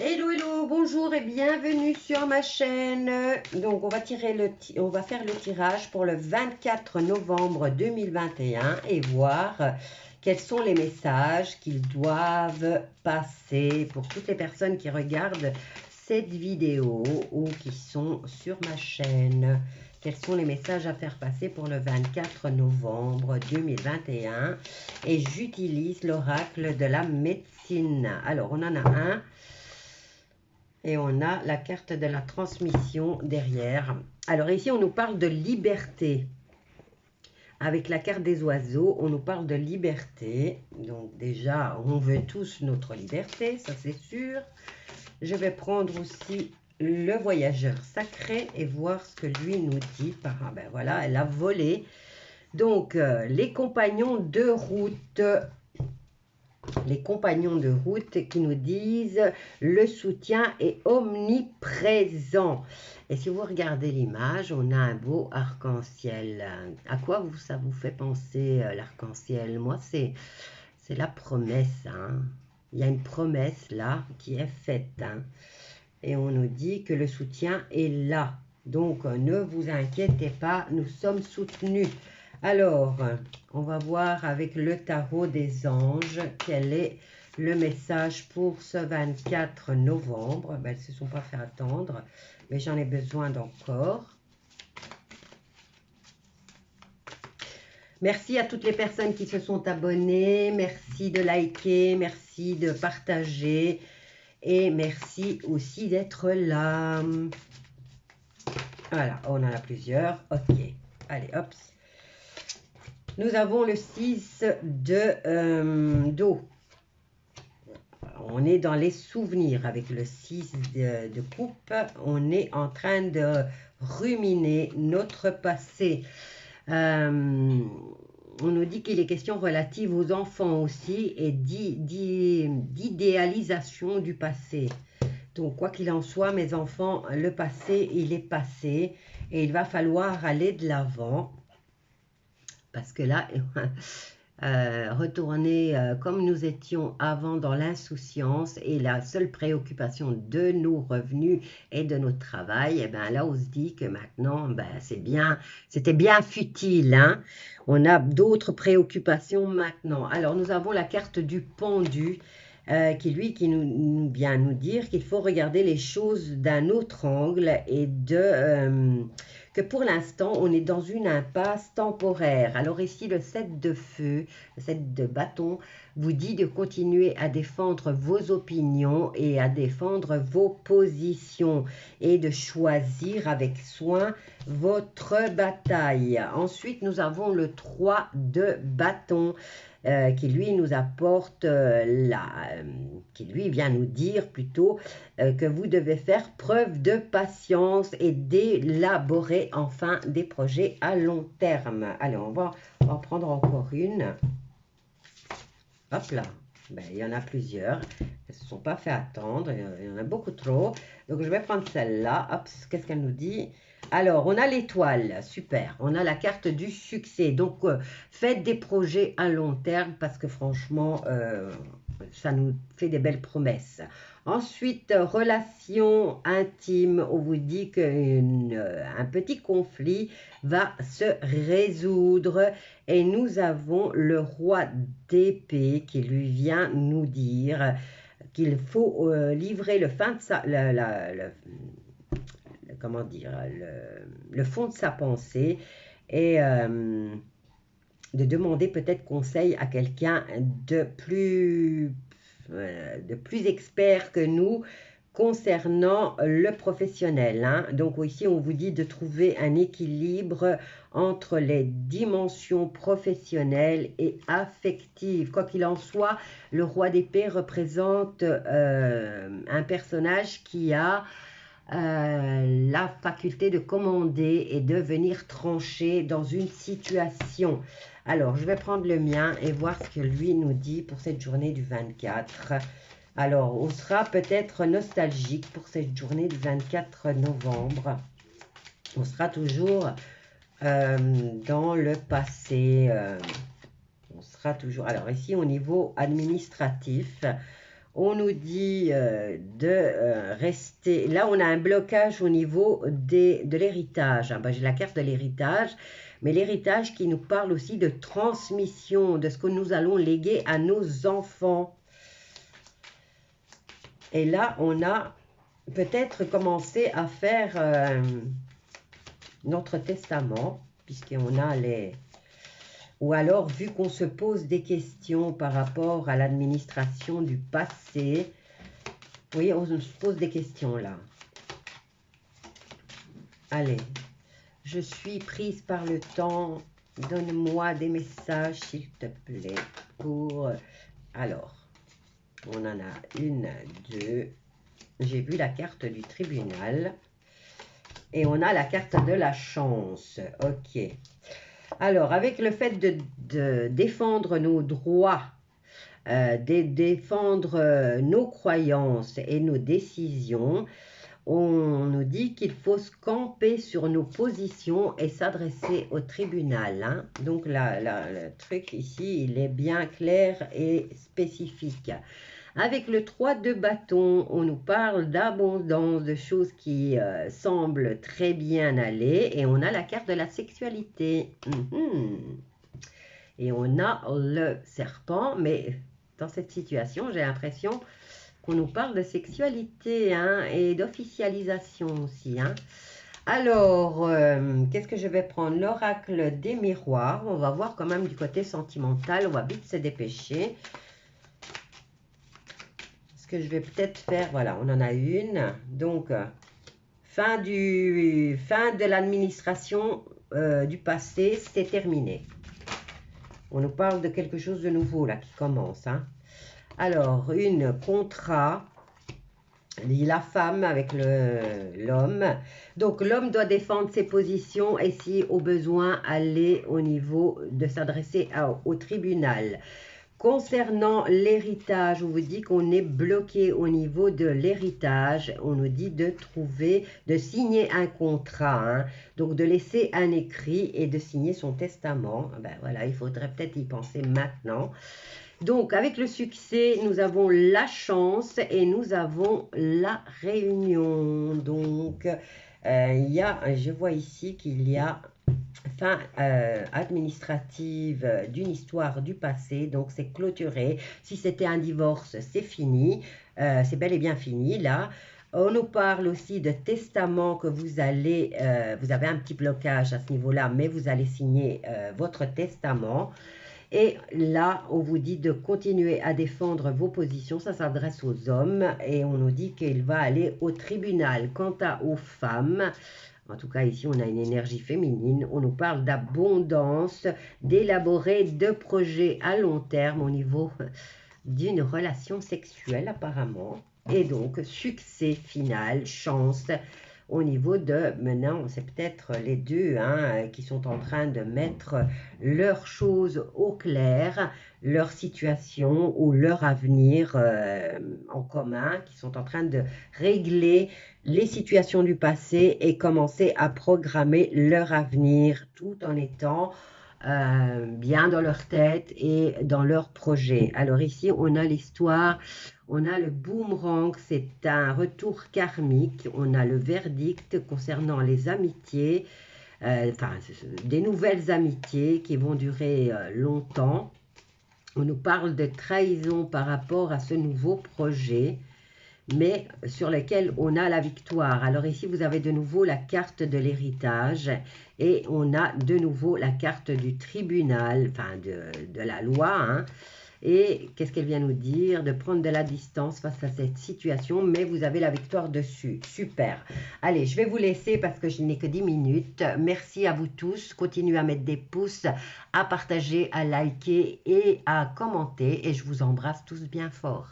Hello, hello, bonjour et bienvenue sur ma chaîne. Donc, on va faire le tirage pour le 24 novembre 2021 et voir quels sont les messages qu'ils doivent passer pour toutes les personnes qui regardent cette vidéo ou qui sont sur ma chaîne. Quels sont les messages à faire passer pour le 24 novembre 2021? Et j'utilise l'oracle de la médecine. Alors, on en a un. Et on a la carte de la transmission derrière. Alors ici, on nous parle de liberté. Avec la carte des oiseaux, on nous parle de liberté. Donc déjà, on veut tous notre liberté, ça c'est sûr. Je vais prendre aussi le voyageur sacré et voir ce que lui nous dit. Ben voilà, elle a volé. Donc, les compagnons de route. Les compagnons de route qui nous disent le soutien est omniprésent. Et si vous regardez l'image, on a un beau arc-en-ciel. À quoi ça vous fait penser l'arc-en-ciel? Moi, c'est la promesse. Hein. Il y a une promesse là qui est faite. Hein. Et on nous dit que le soutien est là. Donc, ne vous inquiétez pas, nous sommes soutenus. Alors, on va voir avec le tarot des anges quel est le message pour ce 24 novembre. Ben, elles ne se sont pas fait attendre, mais j'en ai besoin d'encore. Merci à toutes les personnes qui se sont abonnées. Merci de liker, merci de partager. Et merci aussi d'être là. Voilà, on en a plusieurs. Ok, allez, hop. Nous avons le 6 d'eau. On est dans les souvenirs avec le 6 de coupe. On est en train de ruminer notre passé. On nous dit qu'il est question relative aux enfants aussi et d'idéalisation du passé. Donc, quoi qu'il en soit, mes enfants, le passé, il est passé et il va falloir aller de l'avant. Parce que là, retourner comme nous étions avant dans l'insouciance et la seule préoccupation de nos revenus et de notre travail, et bien là, on se dit que maintenant, ben, c'était bien futile. Hein? On a d'autres préoccupations maintenant. Alors, nous avons la carte du pendu qui vient nous dire qu'il faut regarder les choses d'un autre angle et que pour l'instant, on est dans une impasse temporaire. Alors ici, le 7 de feu, le 7 de bâton, vous dit de continuer à défendre vos opinions et à défendre vos positions et de choisir avec soin votre bataille. Ensuite, nous avons le 3 de bâton. Qui lui nous apporte, qui lui vient nous dire plutôt que vous devez faire preuve de patience et d'élaborer enfin des projets à long terme. Allez, on va en prendre encore une. Hop là, ben, il y en a plusieurs. Elles ne se sont pas fait attendre, il y en a beaucoup trop. Donc je vais prendre celle-là. Hop, qu'est-ce qu'elle nous dit ? Alors, on a l'étoile, super. On a la carte du succès. Donc, faites des projets à long terme parce que franchement, ça nous fait des belles promesses. Ensuite, relation intime, on vous dit qu'un petit conflit va se résoudre. Et nous avons le roi d'épée qui lui vient nous dire qu'il faut livrer le fond de sa pensée et de demander peut-être conseil à quelqu'un de plus expert que nous concernant le professionnel. Hein. Donc ici, on vous dit de trouver un équilibre entre les dimensions professionnelles et affectives. Quoi qu'il en soit, le roi d'épée représente un personnage qui a la faculté de commander et de venir trancher dans une situation. Alors, je vais prendre le mien et voir ce que lui nous dit pour cette journée du 24. Alors, on sera peut-être nostalgique pour cette journée du 24 novembre. On sera toujours dans le passé. On sera toujours... Alors, ici, au niveau administratif, On nous dit de rester... Là, on a un blocage au niveau de l'héritage. Ben, j'ai la carte de l'héritage, mais l'héritage qui nous parle aussi de transmission, de ce que nous allons léguer à nos enfants. Et là, on a peut-être commencé à faire notre testament, puisqu'on a les... Ou alors, vu qu'on se pose des questions par rapport à l'administration du passé, oui, on se pose des questions là. Allez, je suis prise par le temps. Donne-moi des messages, s'il te plaît, pour... Alors, on en a une, deux. J'ai vu la carte du tribunal. Et on a la carte de la chance. Ok. Alors, avec le fait de défendre nos droits, de défendre nos croyances et nos décisions, on nous dit qu'il faut se camper sur nos positions et s'adresser au tribunal. Hein. Donc, le truc ici, il est bien clair et spécifique. Avec le 3 de bâton, on nous parle d'abondance, de choses qui semblent très bien aller. Et on a la carte de la sexualité. Et on a le serpent. Mais dans cette situation, j'ai l'impression qu'on nous parle de sexualité hein, et d'officialisation aussi. Hein. Alors, qu'est-ce que je vais prendre? L'oracle des miroirs. On va voir quand même du côté sentimental. On va vite se dépêcher. Que je vais peut-être faire, voilà, on en a une, donc fin de l'administration du passé, c'est terminé. On nous parle de quelque chose de nouveau là qui commence. Hein. Alors, une contrat, la femme avec l'homme. Donc, l'homme doit défendre ses positions et si au besoin, aller au niveau de s'adresser au tribunal. Concernant l'héritage, on vous dit qu'on est bloqué au niveau de l'héritage. On nous dit de signer un contrat, hein, donc de laisser un écrit et de signer son testament. Ben voilà, il faudrait peut-être y penser maintenant. Donc, avec le succès, nous avons la chance et nous avons la réunion. Donc, je vois ici qu'il y a... fin administrative d'une histoire du passé, donc c'est clôturé. Si c'était un divorce, c'est fini, c'est bel et bien fini là. On nous parle aussi de testament que vous allez, vous avez un petit blocage à ce niveau-là, mais vous allez signer votre testament. Et là, on vous dit de continuer à défendre vos positions, ça s'adresse aux hommes, et on nous dit qu'il va aller au tribunal. Quant aux femmes, en tout cas, ici, on a une énergie féminine. On nous parle d'abondance, d'élaborer de projets à long terme au niveau d'une relation sexuelle, apparemment. Et donc, succès final, chance au niveau de... Maintenant, c'est peut-être les deux hein, qui sont en train de mettre leurs choses au clair, leur situation ou leur avenir en commun, qui sont en train de régler les situations du passé et commencer à programmer leur avenir tout en étant bien dans leur tête et dans leur projet. Alors ici, on a l'histoire, on a le boomerang, c'est un retour karmique, on a le verdict concernant les amitiés, des nouvelles amitiés qui vont durer longtemps. On nous parle de trahison par rapport à ce nouveau projet, mais sur lequel on a la victoire. Alors ici, vous avez de nouveau la carte de l'héritage et on a de nouveau la carte du tribunal, enfin de la loi. Hein. Et qu'est-ce qu'elle vient nous dire? De prendre de la distance face à cette situation, mais vous avez la victoire dessus. Super. Allez, je vais vous laisser parce que je n'ai que 10 minutes. Merci à vous tous. Continuez à mettre des pouces, à partager, à liker et à commenter. Et je vous embrasse tous bien fort.